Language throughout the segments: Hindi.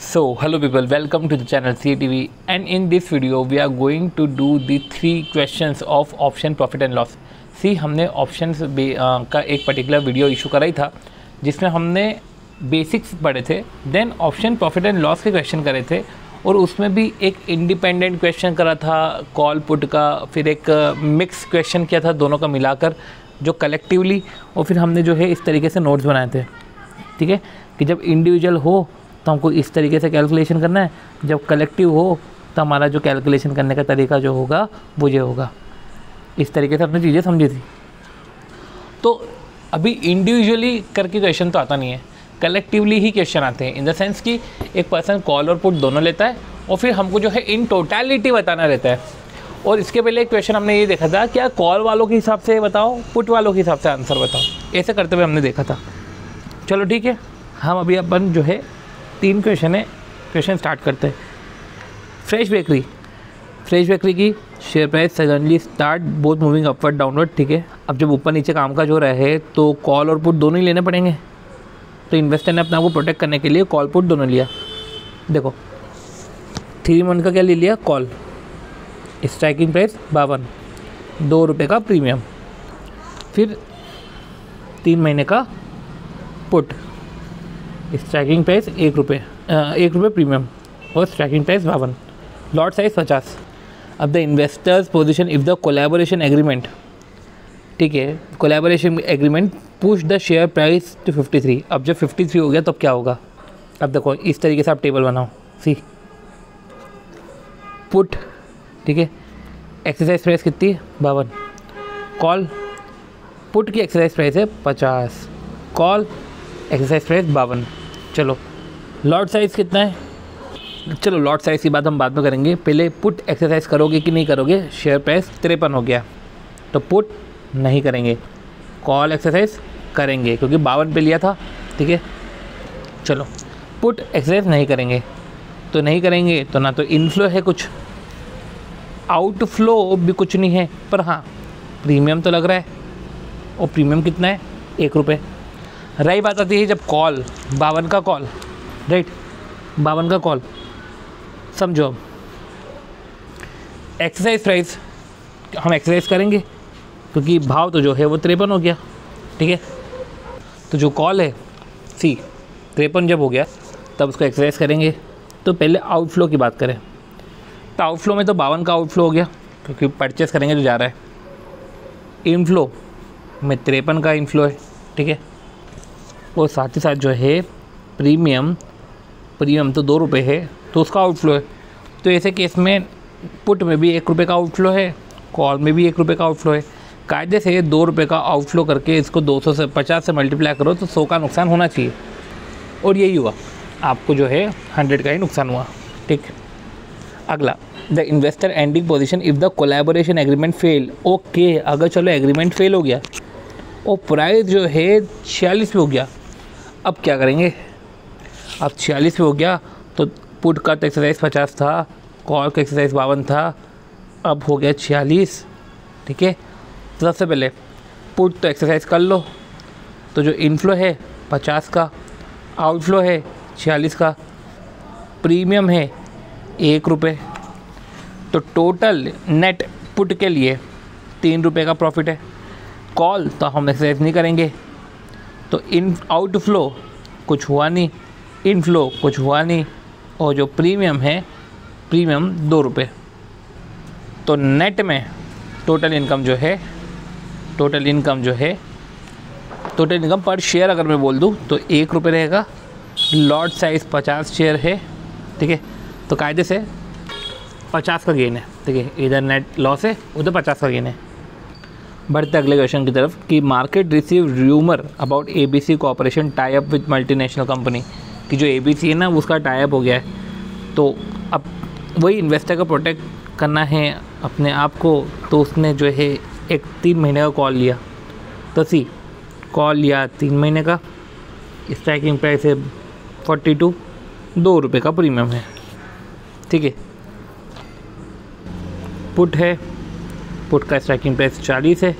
Hello people, welcome to the channel CATV, and in this video we are going to do the 3 questions of option profit and loss. हमने ऑप्शंस का एक पर्टिकुलर वीडियो इशू कराई था जिसमें हमने बेसिक्स पढ़े थे, then option profit and loss के क्वेश्चन करे थे और उसमें भी एक इंडिपेंडेंट क्वेश्चन करा था कॉल पुट का, फिर एक मिक्स क्वेश्चन किया था दोनों का मिलाकर जो कलेक्टिवली, और फिर हमने जो है इस तरीके से नोट्स बनाए थे। ठीक है कि जब इंडिविजुअल हो तो हमको इस तरीके से कैलकुलेशन करना है, जब कलेक्टिव हो तो हमारा जो कैलकुलेशन करने का तरीका जो होगा वो ये होगा। इस तरीके से अपनी चीज़ें समझी थी। तो अभी इंडिविजुअली करके क्वेश्चन तो आता नहीं है, कलेक्टिवली ही क्वेश्चन आते हैं, इन द सेंस कि एक पर्सन कॉल और पुट दोनों लेता है और फिर हमको जो है इन टोटलिटी बताना रहता है। और इसके पहले एक क्वेश्चन हमने ये देखा था क्या कॉल वालों के हिसाब से बताओ, पुट वालों के हिसाब से आंसर बताओ, ऐसे करते हुए हमने देखा था। चलो ठीक है, हम अभी अपन जो है 3 क्वेश्चन स्टार्ट करते हैं। फ्रेश बेकरी की share price suddenly start both moving upward downward. ठीक है, अब जब ऊपर नीचे काम का जो रहे तो कॉल और पुट दोनों ही लेने पड़ेंगे। तो इन्वेस्टर ने अपने आप को प्रोटेक्ट करने के लिए कॉल पुट दोनों लिया। देखो 3 मंथ का क्या ले लिया, कॉल, स्ट्राइकिंग प्राइस 52, 2 रुपये का प्रीमियम, फिर 3 महीने का पुट, स्ट्राइकिंग प्राइस 1 रुपये प्रीमियम और स्ट्राइकिंग प्राइस 52, लॉट साइज 50। अब the investor's position if the collaboration agreement, ठीक है, collaboration agreement push the share price to 53। अब जब 53 हो गया तब क्या होगा, अब देखो इस तरीके से आप टेबल बनाओ। सी पुट, ठीक है, एक्सरसाइज प्राइस कितनी है 52, कॉल पुट की एक्सरसाइज प्राइस है 50, कॉल एक्सरसाइज प्राइस 52। चलो लॉट साइज़ कितना है, चलो लॉट साइज़ की बात हम बाद में करेंगे, पहले पुट एक्सरसाइज करोगे कि नहीं करोगे। शेयर प्राइस 53 हो गया तो पुट नहीं करेंगे, कॉल एक्सरसाइज करेंगे क्योंकि 52 पे लिया था। ठीक है, चलो पुट एक्सरसाइज नहीं करेंगे तो नहीं करेंगे तो ना तो इनफ्लो है कुछ, आउटफ्लो भी कुछ नहीं है, पर हाँ प्रीमियम तो लग रहा है, और प्रीमियम कितना है 1 रुपये। रही बात आती है जब कॉल 52 का कॉल, राइट, 52 का कॉल, समझो अब एक्सरसाइज प्राइस हम एक्सरसाइज करेंगे क्योंकि भाव तो जो है वो 53 हो गया। ठीक है, तो जो कॉल है सी 53 जब हो गया तब उसको एक्सरसाइज करेंगे। तो पहले आउटफ्लो की बात करें तो आउटफ्लो में तो 52 का आउटफ्लो हो गया क्योंकि परचेस करेंगे जो जा रहा है। इनफ्लो में 53 का इनफ्लो है। ठीक है, और साथ ही साथ जो है प्रीमियम तो 2 रुपये है तो उसका आउटफ्लो है। तो ऐसे केस में पुट में भी 1 रुपये का आउटफ्लो है, कॉल में भी 1 रुपये का आउटफ्लो है। कायदे से 2 रुपये का आउटफ्लो करके इसको 250 से मल्टीप्लाई करो तो 100 का नुकसान होना चाहिए, और यही हुआ, आपको जो है 100 का ही नुकसान हुआ। ठीक, अगला the investor ending position if the collaboration agreement fail. Okay, अगर चलो एग्रीमेंट फेल हो गया और प्राइस जो है 46 पे हो गया, अब क्या करेंगे। अब 46 पे हो गया तो पुट का तो एक्सरसाइज 50 था, कॉल का एक्सरसाइज 52 था, अब हो गया 46। ठीक है, तो सबसे पहले पुट तो एक्सरसाइज कर लो, तो जो इनफ्लो है 50 का, आउटफ्लो है 46 का, प्रीमियम है 1 रुपये, तो टोटल नेट पुट के लिए 3 रुपये का प्रॉफिट है। कॉल तो हम एक्सरसाइज नहीं करेंगे तो इन आउटफ्लो कुछ हुआ नहीं, इनफ्लो कुछ हुआ नहीं, और जो प्रीमियम है प्रीमियम 2 रुपये। तो नेट में टोटल इनकम पर शेयर अगर मैं बोल दूँ तो 1 रुपये रहेगा। लॉट साइज़ 50 शेयर है। ठीक है, तो कायदे से 50 का गेन है। ठीक है, इधर नेट लॉस है, उधर 50 का गेन है। बढ़ते अगले क्वेश्चन की तरफ कि market receive rumour about ABC corporation tie up with multinational company, कि जो ABC है ना उसका टाई अप हो गया है। तो अब वही इन्वेस्टर को प्रोटेक्ट करना है अपने आप को, तो उसने जो है एक 3 महीने का कॉल लिया। तो सी कॉल लिया 3 महीने का, स्ट्राइकिंग प्राइस है 42, 2 रुपये का प्रीमियम है। ठीक है, पुट है, पुट का स्ट्राइकिंग प्राइस 40 है,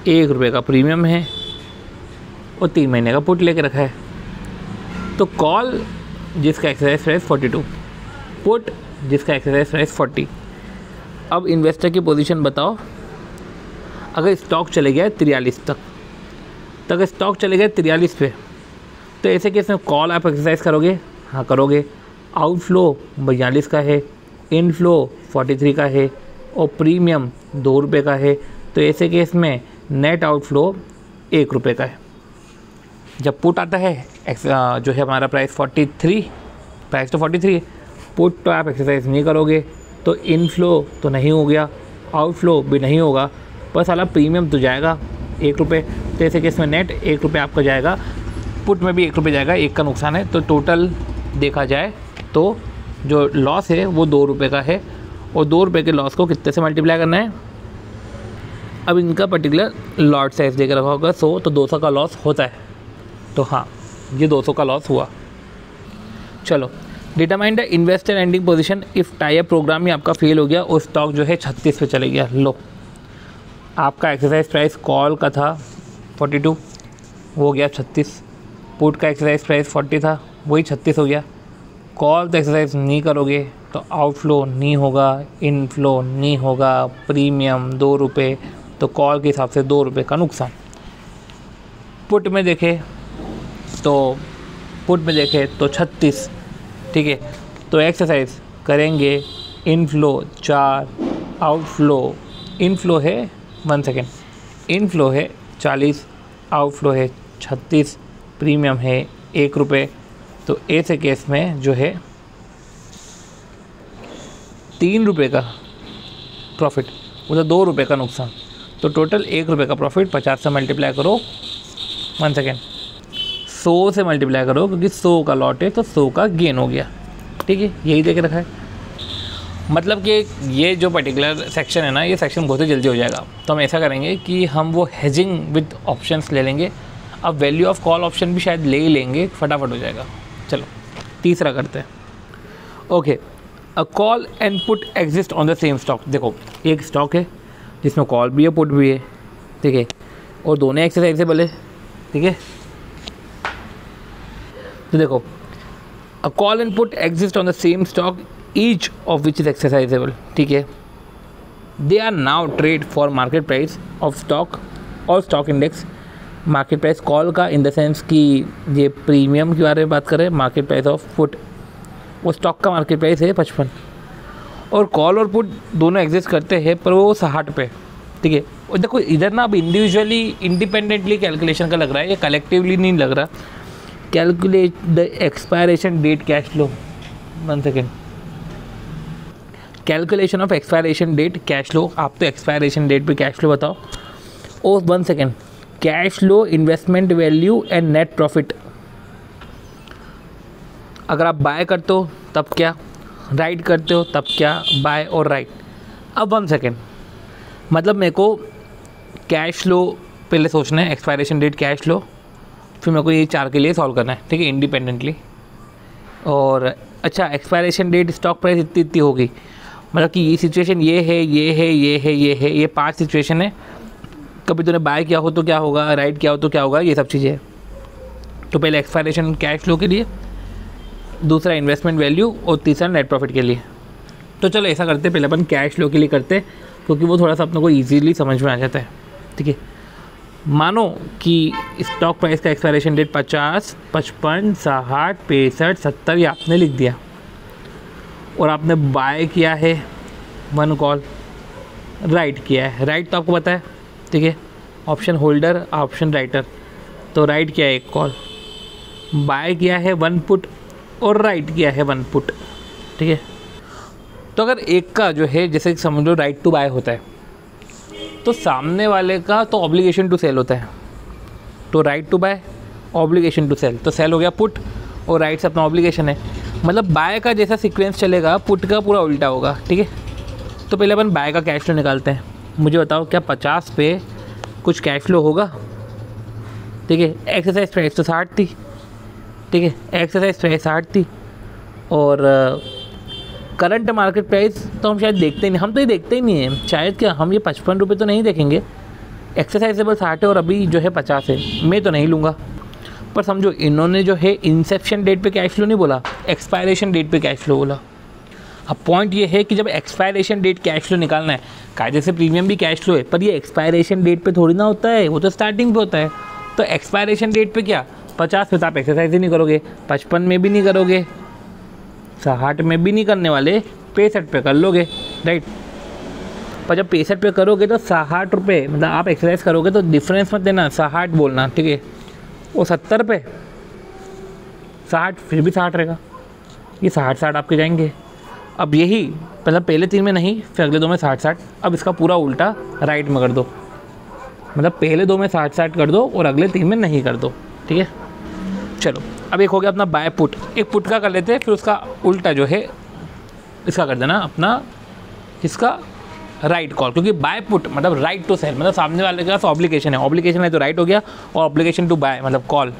1 रुपये का प्रीमियम है और 3 महीने का पुट लेके रखा है। तो कॉल जिसका एक्सरसाइज प्राइस 42, पुट जिसका एक्सरसाइज प्राइस 40। अब इन्वेस्टर की पोजीशन बताओ, अगर स्टॉक चले गया 43 तक, तो अगर स्टॉक चले गए 43 पे, तो ऐसे केस में कॉल आप एक्सरसाइज करोगे? हाँ करोगे। आउटफ्लो 42 का है, इनफ्लो 43 का है और प्रीमियम 2 रुपये का है, तो ऐसे केस में नेट आउटफ्लो 1 रुपये का है। जब पुट आता है जो है हमारा प्राइस 43, प्राइस तो 43 है, पुट तो आप एक्सरसाइज नहीं करोगे, तो इनफ्लो तो नहीं हो गया, आउटफ्लो भी नहीं होगा, पर साला प्रीमियम तो जाएगा 1 रुपये, तो ऐसे केस में नेट 1 रुपये आपका जाएगा, पुट में भी 1 रुपये जाएगा, 1 का नुकसान है, तो टोटल देखा जाए तो जो लॉस है वो 2 रुपये का है। और 2 रुपये के लॉस को कितने से मल्टीप्लाई करना है? अब इनका पर्टिकुलर लॉट साइज देकर रखा होगा 100, तो 200 का लॉस होता है, तो हाँ ये 200 का लॉस हुआ। चलो, determine the investor ending position if tie up program ही आपका फेल हो गया और स्टॉक जो है 36 पे चले गया। लो, आपका एक्सरसाइज प्राइस कॉल का था 42, हो गया 36, पुट का एक्सरसाइज प्राइस 40 था, वही 36 हो गया। कॉल तो एक्सरसाइज नहीं करोगे तो आउटफ्लो नहीं होगा, इनफ्लो नहीं होगा, प्रीमियम 2 रुपये, तो कॉल के हिसाब से 2 रुपये का नुकसान। पुट में देखें तो 36, ठीक है, तो एक्सरसाइज करेंगे, इनफ्लो 4, आउटफ्लो, इनफ्लो है 1 सेकेंड, इनफ्लो है 40, आउटफ्लो है 36, प्रीमियम है 1 रुपये, तो ऐसे केस में जो है 3 रुपये का प्रॉफिट, मतलब 2 रुपये का नुकसान, तो टोटल 1 रुपये का प्रॉफिट। 50 से मल्टीप्लाई करो, 1 सेकेंड, 100 से मल्टीप्लाई करो, क्योंकि 100 का लॉट है तो 100 का गेन हो गया, ठीक है, यही देके रखा है। मतलब कि ये जो पर्टिकुलर सेक्शन है ना, ये सेक्शन बहुत ही जल्दी हो जाएगा, तो हम ऐसा करेंगे कि हम वो हेजिंग विद ऑप्शंस ले लेंगे। अब वैल्यू ऑफ कॉल ऑप्शन भी शायद ले ही लेंगे, फटाफट हो जाएगा। चलो तीसरा करते हैं। Okay, a call and put exist on the same stock. देखो, एक स्टॉक है जिसमें कॉल भी है पुट भी है, ठीक है, और दोनों एक्सरसाइजेबल है, ठीक है। तो देखो, a call and put exist on the same stock each of which is exercisable, ठीक है। They are now trade for market price of stock और stock index. Market price call का इन द सेंस कि ये प्रीमियम के बारे में बात करें, मार्केट प्राइस ऑफ पुट, वो स्टॉक का मार्केट प्राइस है 55, और कॉल और पुट दोनों एग्जिस्ट करते हैं पर वो 60 पे, ठीक है। और देखो इधर ना अब इंडिविजुअली इंडिपेंडेंटली कैलकुलेशन का लग रहा है, ये कलेक्टिवली नहीं लग रहा। Calculate the expiration date cash flow, 1 second, calculation of expiration date cash flow. आप तो एक्सपायरेशन डेट पे कैश फ्लो बताओ। और 1 second, cash flow, investment value and net profit. अगर आप बाय करते हो तब क्या, राइट करते हो तब क्या, बाय और राइट। अब 1 सेकेंड, मतलब मेरे को कैश फ्लो पहले सोचना है, एक्सपायरेशन डेट कैश फ्लो, फिर मेरे को ये 4 के लिए सॉल्व करना है, ठीक है, इंडिपेंडेंटली। और अच्छा, एक्सपायरेशन डेट स्टॉक प्राइस इतनी होगी, मतलब कि ये सिचुएशन ये है, ये है, ये है, ये है, ये 5 सिचुएशन है। कभी तूने बाय किया हो तो क्या होगा, राइट किया हो तो क्या होगा, ये सब चीज़ें हैं। तो पहले एक्सपायरेशन कैश फ्लो के लिए, दूसरा इन्वेस्टमेंट वैल्यू और तीसरा नेट प्रॉफिट के लिए। तो चलो ऐसा करते, पहले अपन कैश फ्लो के लिए करते, क्योंकि वो थोड़ा सा अपने को ईजीली समझ में आ जाता है, ठीक है। मानो कि स्टॉक प्राइस का एक्सपायरेशन डेट 50, 55, 60, 65, 70 ये आपने लिख दिया, और आपने बाय किया है 1 कॉल, राइट किया है, राइट तो आपको पता है, ठीक है, ऑप्शन होल्डर, ऑप्शन राइटर, तो राइट किया है 1 कॉल, बाय किया है 1 पुट और राइट किया है 1 पुट, ठीक है। तो अगर एक का जो है, जैसे समझ लो राइट टू बाय होता है, तो सामने वाले का तो ऑब्लिगेशन टू सेल होता है, तो right to buy, obligation to sell, तो सेल हो गया पुट और राइट से अपना ऑब्लिगेशन है। मतलब बाय का जैसा सीक्वेंस चलेगा, पुट का पूरा उल्टा होगा, ठीक है। तो पहले अपन बाय का कैश फ्लो निकालते हैं। मुझे बताओ क्या 50 पे कुछ कैश फ्लो होगा, ठीक है। एक्सरसाइज प्राइस तो 60 थी, ठीक है, एक्सरसाइज प्राइस 60 थी, और करंट मार्केट प्राइस तो हम शायद देखते ही नहीं, हम तो ये देखते ही नहीं है शायद, क्या हम ये 55 रुपये तो नहीं देखेंगे। एक्सरसाइजेबल 60 है और अभी जो है 50 है, मैं तो नहीं लूँगा। पर समझो इन्होंने जो है इंसेप्शन डेट पे कैश फ्लो नहीं बोला, एक्सपायरेशन डेट पे कैश फ्लो बोला। अब पॉइंट ये है कि जब एक्सपायरेशन डेट कैश फ्लो निकालना है, कायदे से प्रीमियम भी कैश फ्लो है, पर ये एक्सपायरेशन डेट पे थोड़ी ना होता है, वो तो स्टार्टिंग पे होता है। तो एक्सपायरेशन डेट पे क्या 50 पे तो आप एक्सरसाइज ही नहीं करोगे, 55 में भी नहीं करोगे, 60 में भी नहीं करने वाले, 65 पे कर लोगे, राइट। पर जब 65 पे करोगे तो 60 रुपये, मतलब आप एक्सरसाइज करोगे तो डिफरेंस मत देना, 60 बोलना, ठीक है। वो 70 पे 60 फिर भी 60 रहेगा, ये 60 आपके जाएंगे। अब यही मतलब पहले 3 में नहीं, फिर अगले 2 में 60। अब इसका पूरा उल्टा राइट में कर दो, मतलब पहले 2 में 60 कर दो और अगले 3 में नहीं कर दो, ठीक है। चलो अब एक हो गया अपना बाय पुट, एक पुट का कर लेते हैं, फिर उसका उल्टा जो है इसका कर देना अपना, इसका राइट कॉल, क्योंकि बाय पुट मतलब राइट टू सेल, मतलब सामने वाले के पास ऑब्लिगेशन है तो राइट हो गया, और ऑब्लिगेशन टू बाय मतलब कॉल,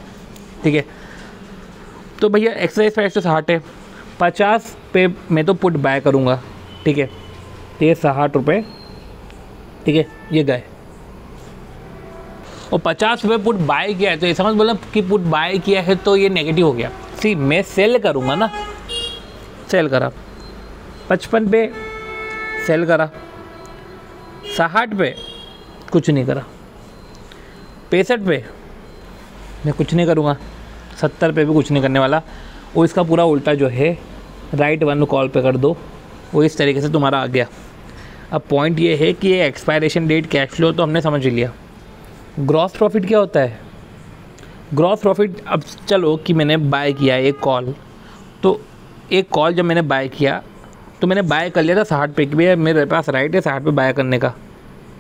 ठीक है। तो भैया एक्सरसाइज प्राइस तो 60 है, 50 पे मैं तो पुट बाय करूँगा, ठीक है। तो ये 60 रुपये, ठीक है, ये गए। और 50 रुपये पुट बाय किया है, तो ये समझ बोला कि पुट बाय किया है तो ये नेगेटिव हो गया। सी मैं सेल करूँगा ना, सेल करा 55 पे, सेल करा 60 पे, कुछ नहीं करा, 65 पे मैं कुछ नहीं करूँगा, 70 पे भी कुछ नहीं करने वाला। और इसका पूरा उल्टा जो है राइट वन कॉल पे कर दो, वो इस तरीके से तुम्हारा आ गया। अब पॉइंट ये है कि ये एक्सपायरेशन डेट कैश फ्लो तो हमने समझ लिया। ग्रॉस प्रॉफिट क्या होता है? ग्रॉस प्रॉफिट, अब चलो कि मैंने बाय किया एक कॉल, तो एक कॉल जब मैंने बाय किया तो मैंने बाय कर लिया था 60 पे, कि भैया मेरे पास राइट है 60 पे बाय करने का,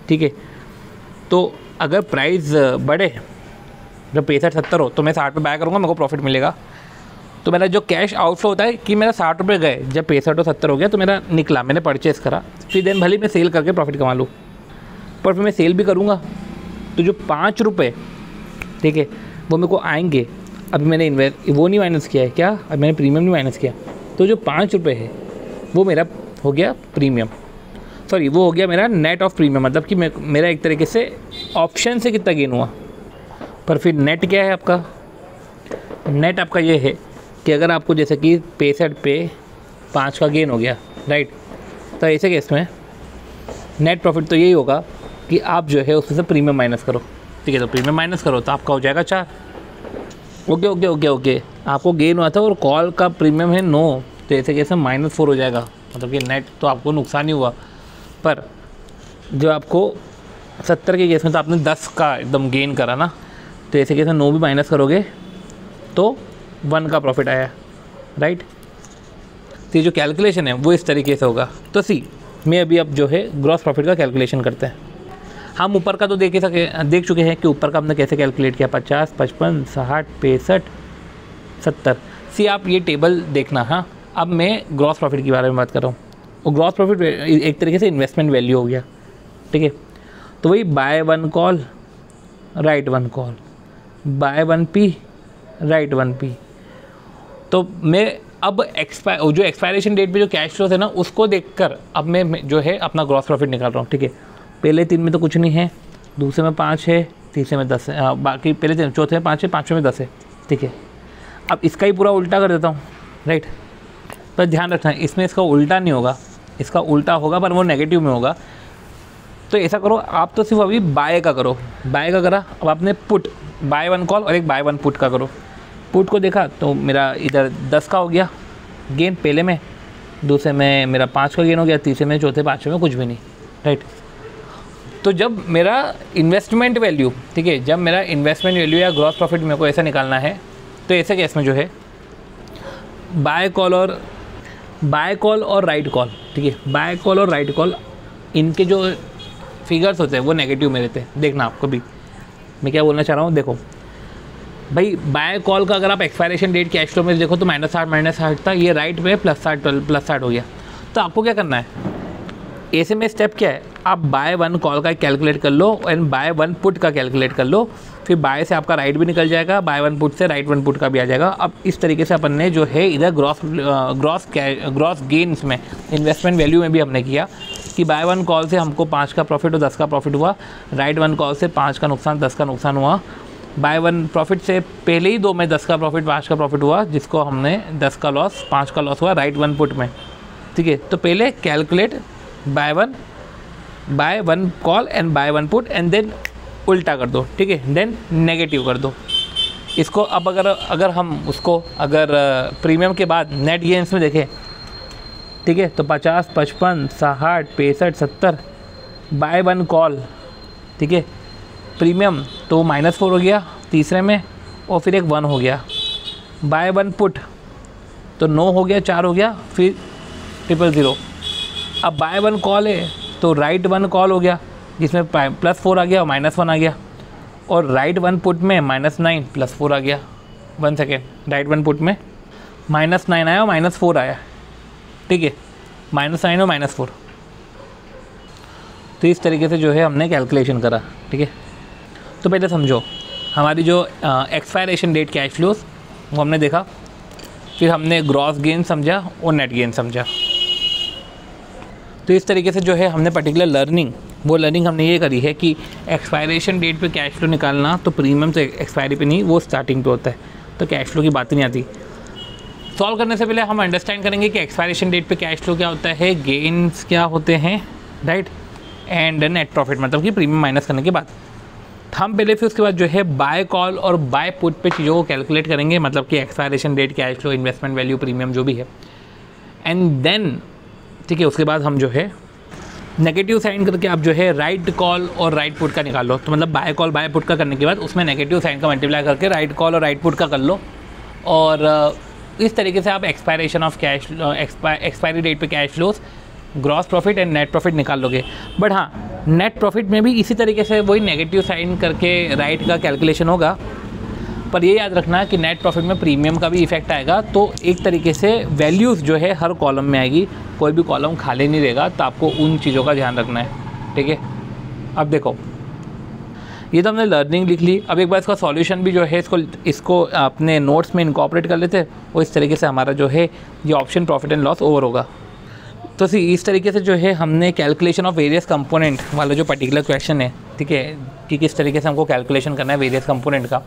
ठीक है। तो अगर प्राइस बढ़े, जब 65-70 हो तो मैं 60 पे बाय करूँगा, मेरे को प्रॉफिट मिलेगा। तो मेरा जो कैश आउटफ्लो होता है कि मेरा 60 रुपये गए, जब 65 और 70 हो गया तो मेरा निकला, मैंने परचेज़ करा, फिर देन भले मैं सेल करके प्रॉफिट कमा लूँ, पर फिर मैं सेल भी करूँगा तो जो 5 रुपये, ठीक है, वो मेरे को आएंगे। अभी मैंने वो नहीं माइनस किया है क्या, अभी मैंने प्रीमियम नहीं माइनस किया, तो जो 5 रुपये है वो मेरा हो गया प्रीमियम, सॉरी वो हो गया मेरा नेट ऑफ प्रीमियम, मतलब कि मेरा एक तरीके से ऑप्शन से कितना गेन हुआ। पर फिर नेट क्या है आपका? नेट आपका ये है कि अगर आपको जैसे कि 65 पे 5 का गेन हो गया, राइट, तो ऐसे केस में नेट प्रॉफिट तो यही होगा कि आप जो है उसमें से प्रीमियम माइनस करो, ठीक है। तो प्रीमियम माइनस करो तो आपका हो जाएगा 4। ओके ओके ओके ओके, आपको गेन हुआ था और कॉल का प्रीमियम है 9, तो ऐसे केस में -4 हो जाएगा, मतलब कि नेट तो आपको नुकसान ही हुआ। पर जो आपको 70 के केस में तो आपने 10 का एकदम गेन करा ना, तो ऐसे केस में 9 भी माइनस करोगे तो 1 का प्रॉफिट आया, राइट। तो ये जो कैलकुलेशन है वो इस तरीके से होगा। तो सी मैं अभी अब जो है ग्रॉस प्रॉफिट का कैलकुलेशन करते हैं। हम ऊपर का तो देख चुके हैं कि ऊपर का हमने कैसे कैलकुलेट किया, 50, 55, 60, 65, 70। सी आप ये टेबल देखना। हाँ, अब मैं ग्रॉस प्रॉफिट के बारे में बात कर रहा हूँ। वो ग्रॉस प्रॉफिट एक तरीके से इन्वेस्टमेंट वैल्यू हो गया, ठीक है। तो वही buy 1 call write 1 call, buy 1 P write 1 P. तो मैं अब जो एक्सपायरेशन डेट पे जो कैश फ्लो है ना, उसको देखकर अब मैं जो है अपना ग्रॉस प्रॉफिट निकाल रहा हूँ, ठीक है। पहले 3 में तो कुछ नहीं है, दूसरे में 5 है, तीसरे में 10 है, बाकी पहले 3, चौथे में 5 है, पाँचवें में 10 है, ठीक है। अब इसका ही पूरा उल्टा कर देता हूँ, राइट। पर ध्यान रखना इसमें इसका उल्टा नहीं होगा, इसका उल्टा होगा पर वो नेगेटिव में होगा। तो ऐसा करो आप तो सिर्फ अभी बाय का करो, बाय का करा, अब आपने पुट बाय 1 कॉल और एक बाय 1 पुट का करो। पुट को देखा तो मेरा इधर 10 का हो गया गेन पहले में, दूसरे में मेरा 5 का गेन हो गया, तीसरे में, चौथे, पाँचवें में कुछ भी नहीं, राइट। तो जब मेरा इन्वेस्टमेंट वैल्यू, ठीक है, जब मेरा इन्वेस्टमेंट वैल्यू या ग्रॉस प्रॉफिट मेरे को ऐसा निकालना है, तो ऐसे केस में जो है बाय कॉल और राइट कॉल, ठीक है, बाय कॉल और राइट कॉल, इनके जो फिगर्स होते हैं वो नेगेटिव में रहते हैं। देखना आपको भी मैं क्या बोलना चाह रहा हूँ। देखो भाई, बाय कॉल का अगर आप एक्सपायरेशन डेट कैश फ्लो में देखो तो -60 था, ये राइट में +60 हो गया। तो आपको क्या करना है, ऐसे में स्टेप क्या है, आप बाय 1 कॉल का कैलकुलेट कर लो एंड बाय 1 पुट का कैलकुलेट कर लो, फिर बाय से आपका राइट भी निकल जाएगा, बाय 1 पुट से राइट 1 पुट का भी आ जाएगा। अब इस तरीके से अपन ने जो है इधर ग्रॉस गेन्स में, इन्वेस्टमेंट वैल्यू में भी हमने किया कि बाय 1 कॉल से हमको 5 का प्रॉफिट और 10 का प्रॉफिट हुआ, राइट 1 कॉल से 5 का नुकसान 10 का नुकसान हुआ, बाय वन प्रॉफिट से पहले ही 2 में 10 का प्रॉफिट 5 का प्रॉफिट हुआ, जिसको हमने 10 का लॉस 5 का लॉस हुआ राइट वन पुट में, ठीक है। तो पहले calculate buy one call and buy one put and then उल्टा कर दो, ठीक है, देन नेगेटिव कर दो इसको। अब अगर हम उसको अगर प्रीमियम के बाद नेट गेन्स में देखें, ठीक है, तो 50, 55, 60, 65, 70 बाय वन कॉल, ठीक है, प्रीमियम तो -4 हो गया तीसरे में, और फिर एक 1 हो गया। बाय वन पुट तो 9 हो गया, 4 हो गया, फिर 000। अब बाय वन कॉल है तो राइट वन कॉल हो गया, जिसमें +4 आ गया और -1 आ गया, और राइट वन पुट में -9 +4 आ गया। 1 सेकेंड, राइट वन पुट में -9 आया और -4 आया, ठीक है, -9 और -4। तो इस तरीके से जो है हमने कैलकुलेशन करा, ठीक है। तो पहले समझो हमारी जो एक्सपायरेशन डेट कैश फ्लोज वो हमने देखा, फिर हमने ग्रॉस गेन समझा और नेट गेन समझा। तो इस तरीके से जो है हमने पर्टिकुलर लर्निंग हमने ये करी है कि एक्सपायरेशन डेट पे कैश फ्लो निकालना तो प्रीमियम से एक्सपायरी पे नहीं, वो स्टार्टिंग पे होता है, तो कैश फ्लो की बात नहीं आती। सॉल्व करने से पहले हम अंडरस्टैंड करेंगे कि एक्सपायरेशन डेट पे कैश फ्लो क्या होता है, गेन्स क्या होते हैं, राइट, एंड नेट प्रॉफिट, मतलब कि प्रीमियम माइनस करने के बाद। हम पहले फिर उसके बाद जो है बाय कॉल और बाय पुट पे चीज़ों को कैलकुलेट करेंगे, मतलब कि expiration date, cash flow, investment value, premium जो भी है, एंड देन, ठीक है, उसके बाद हम जो है नेगेटिव साइन करके आप जो है राइट कॉल और राइट पुट का निकाल लो। तो मतलब बाय कॉल बाय पुट का करने के बाद उसमें नेगेटिव साइन का मल्टीप्लाई करके राइट कॉल और राइट पुट का कर लो, और इस तरीके से आप expiration of cash expiry date पे cash flows, gross profit and net profit निकाल लोगे। बट हाँ, नेट प्रॉफिट में भी इसी तरीके से वही नेगेटिव साइन करके राइट का कैलकुलेशन होगा, पर ये याद रखना कि नेट प्रॉफिट में प्रीमियम का भी इफेक्ट आएगा। तो एक तरीके से वैल्यूज़ जो है हर कॉलम में आएगी, कोई भी कॉलम खाली नहीं रहेगा, तो आपको उन चीज़ों का ध्यान रखना है, ठीक है। अब देखो, ये तो हमने लर्निंग लिख ली। अब एक बार इसका सॉल्यूशन भी जो है इसको अपने नोट्स में इनकॉर्पोरेट कर लेते हैं, और इस तरीके से हमारा जो है ये option profit and loss over होगा। तो इस तरीके से जो है हमने कैलकुलेशन ऑफ वेरियस कंपोनेंट वाला जो पर्टिकुलर क्वेश्चन है, ठीक है, कि किस तरीके से हमको कैलकुलेशन करना है वेरियस कंपोनेंट का,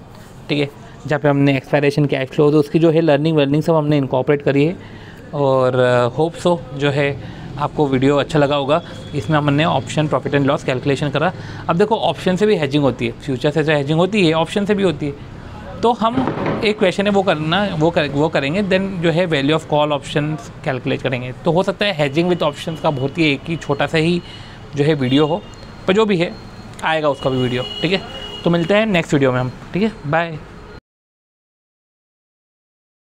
ठीक है, जहाँ पे हमने एक्सपायरेशन कैश फ्लो, तो उसकी जो है लर्निंग सब हमने इनकॉर्पोरेट करी है। और होप सो जो है आपको वीडियो अच्छा लगा होगा। इसमें हमने option profit and loss calculation करा। अब देखो, ऑप्शन से भी हेजिंग होती है, फ्यूचर से जो हेजिंग होती है, ऑप्शन से भी होती है। तो हम एक क्वेश्चन है वो करेंगे, देन जो है value of call option calculate करेंगे। तो हो सकता है हेजिंग विद ऑप्शन का बहुत ही एक ही छोटा सा ही जो है वीडियो हो, पर जो भी है आएगा उसका भी वीडियो, ठीक है। तो मिलते हैं नेक्स्ट वीडियो में हम, ठीक है, बाय।